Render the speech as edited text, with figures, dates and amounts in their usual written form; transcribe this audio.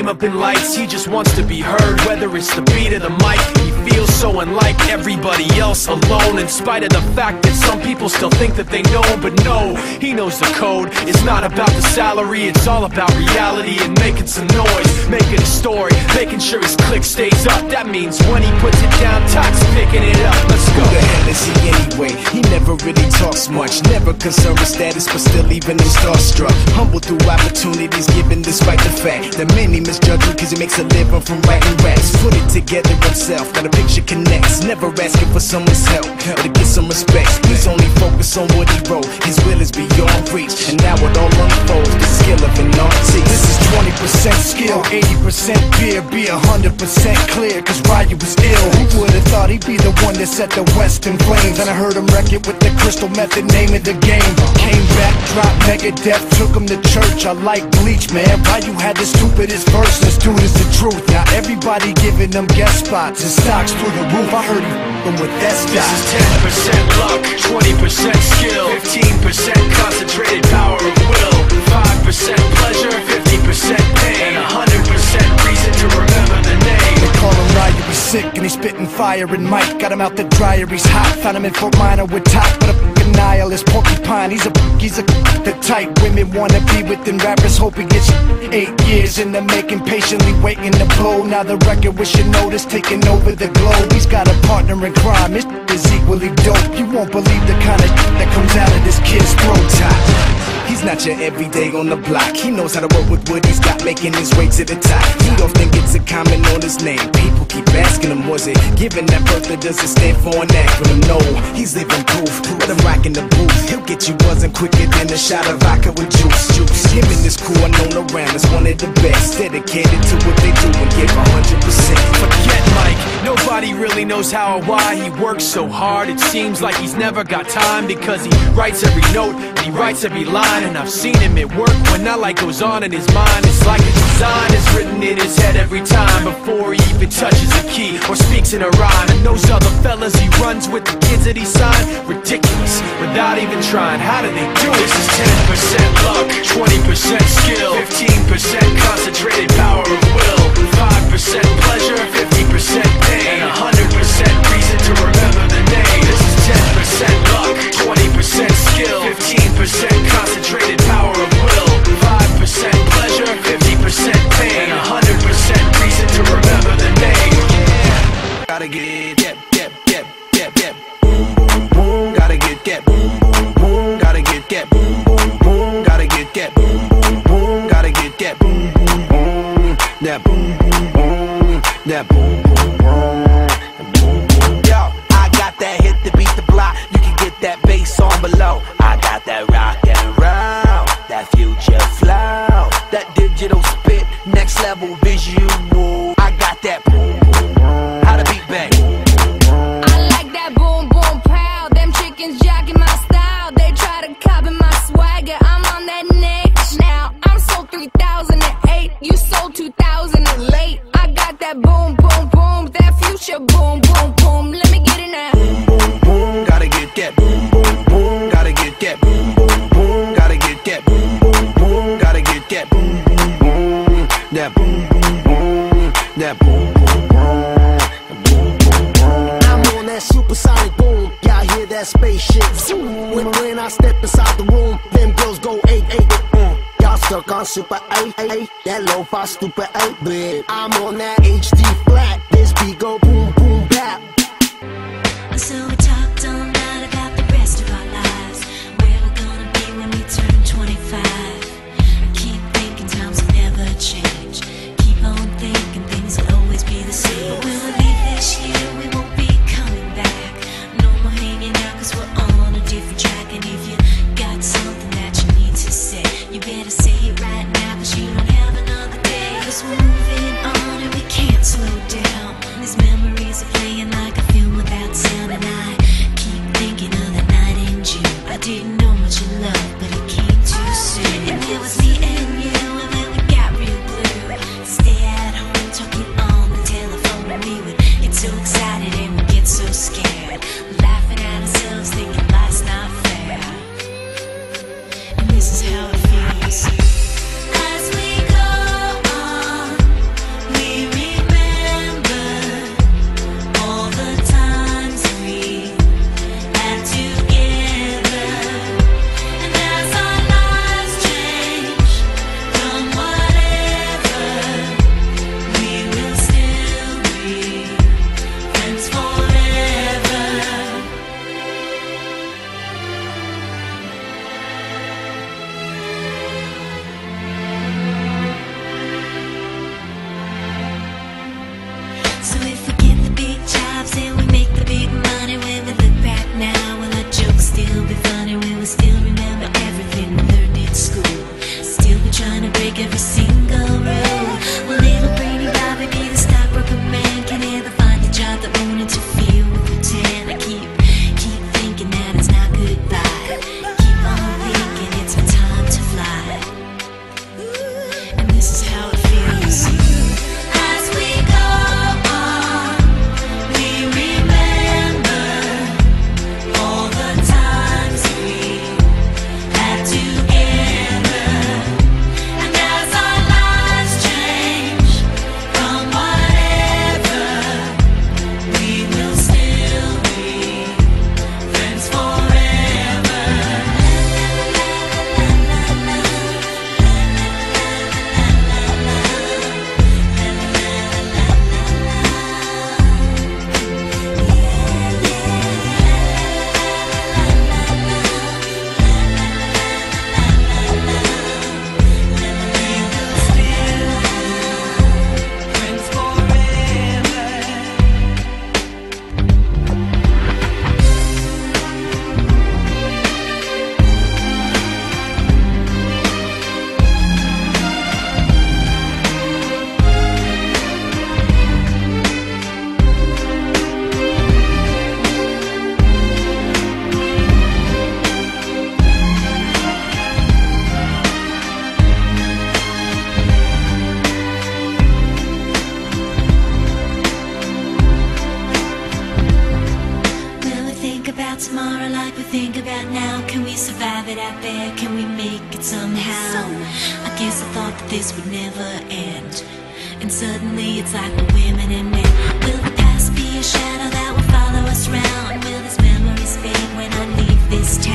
fame up in lights, he just wants to be heard. Whether it's the beat or the mic, he feels so unlike everybody else, alone. In spite of the fact that some people still think that they know him, but no, he knows the code. It's not about the salary, it's all about reality and making some noise, making a story, making sure his click stays up. That means when he puts it down, Tox picking it up. Let's go. Who the hell is he anyway? He never really talks much, never concerned with status, but still leaving him starstruck. Humble through opportunities given despite the fact that many misjudge him cause he makes a living from writing raps. Put it together himself, got a picture connects, never asking for someone's help or to get some respect. He's only focused on what he wrote, his will is beyond reach, and now it all unfolds, the skill of an artist. This is 20% skill, 80% fear, be 100% clear, cause Ryu was ill. Who would've thought he'd be the one that set the West in flames? And I heard him wreck it with the Crystal Method, name of the game. Came back, dropped Megadeth, took him to church. I like Bleach, man. Ryu had the stupidest verse, this dude is the truth. Now everybody giving them guest spots and stocks through the roof. I heard he f***ing with that stock. This is 10% luck, 20% skill, 15% concentrated power of will, 5% pleasure, 50% pain, and 100% reason to remember the name. They call him Ryu, he's sick and he's spitting fire and Mike got him out the dryer, he's hot. Found him in Fort Minor with top, but a f***ing nihilist porcupine. He's a the type women wanna be with, and rappers hope he gets 8 years in the making, patiently waiting to blow. Now the record with your notice taking over the globe. He's got a partner in crime, his is equally dope. You won't believe the kind of that comes out of this kid's throat top. He's not your everyday on the block. He knows how to work with what he's got, making his way to the top. He often gets a comment on his name. People keep asking him, was it given that birth or does it stand for an acronym? No, he's living proof. Let him rock in the booth. He'll get you buzzing quicker than a shot of vodka with juice. Him and this crew are known around as one of the best, dedicated to what they do and give 100%. Forget Mike, nobody really knows how or why he works so hard. It seems like he's never got time because he writes every note and he writes every line. And I've seen him at work when that light goes on in his mind. It's like a design is written in his head every time before he even touches a key or speaks in a rhyme. And those other fellas he runs with, the kids that he signed, ridiculous, without even trying. How do they do it? This is 10% luck, 20% skill, 15% concentrated power of will, 5% pleasure, 50% pain, and 100% reason to remember the name. This is 10% luck, 20% skill, 15% concentrated power of will, 5% pleasure, 50% pain, and 100% reason to remember the name. Yeah. Gotta get boom boom boom. Gotta get boom boom boom. Gotta get boom boom boom. Gotta get boom boom boom. Gotta get boom boom boom. That boom boom boom. That boom boom boom. Yo, I got that hit to beat the block. You can get that bass on below. I got that rock and roll, that future flow, that digital spit, next level visual. I got that boom boom boom. How the beat bang? I like that boom boom pow. Them chickens jacking my style. They try to copy my swagger. I'm on that next now. I'm sold 3008. You sold 2000 and late. I got that boom boom boom. That future boom boom boom. Let me get it now. Boom boom boom. Gotta get boom boom boom. Gotta get boom boom boom. Gotta get boom boom boom. Gotta get boom boom boom. That boom boom boom. That boom boom boom. I'm on that supersonic boom. Y'all hear that spaceship zoom. When I step inside the room, them girls go 8-8. Y'all stuck on super 8-8. That lo-fi stupid 8-bit. I'm on that HD flat. This beat go boom boom bap. So we talked all night about the rest of our lives, where we're gonna be when we turn 25. I keep thinking times will never change. Keep on thinking things will always be the same. But when we leave this year, we won't be coming back. No more hanging out cause we're on a different track. And if you got something that you need to say, you better say it right now cause you don't have another day. Cause we're moving on and we can't slow down. These memories are playing like a film without sound, and I Can we survive it out there? Can we make it somehow? I guess I thought that this would never end, and suddenly it's like the women and men. Will the past be a shadow that will follow us round? Will these memories fade when I leave this town?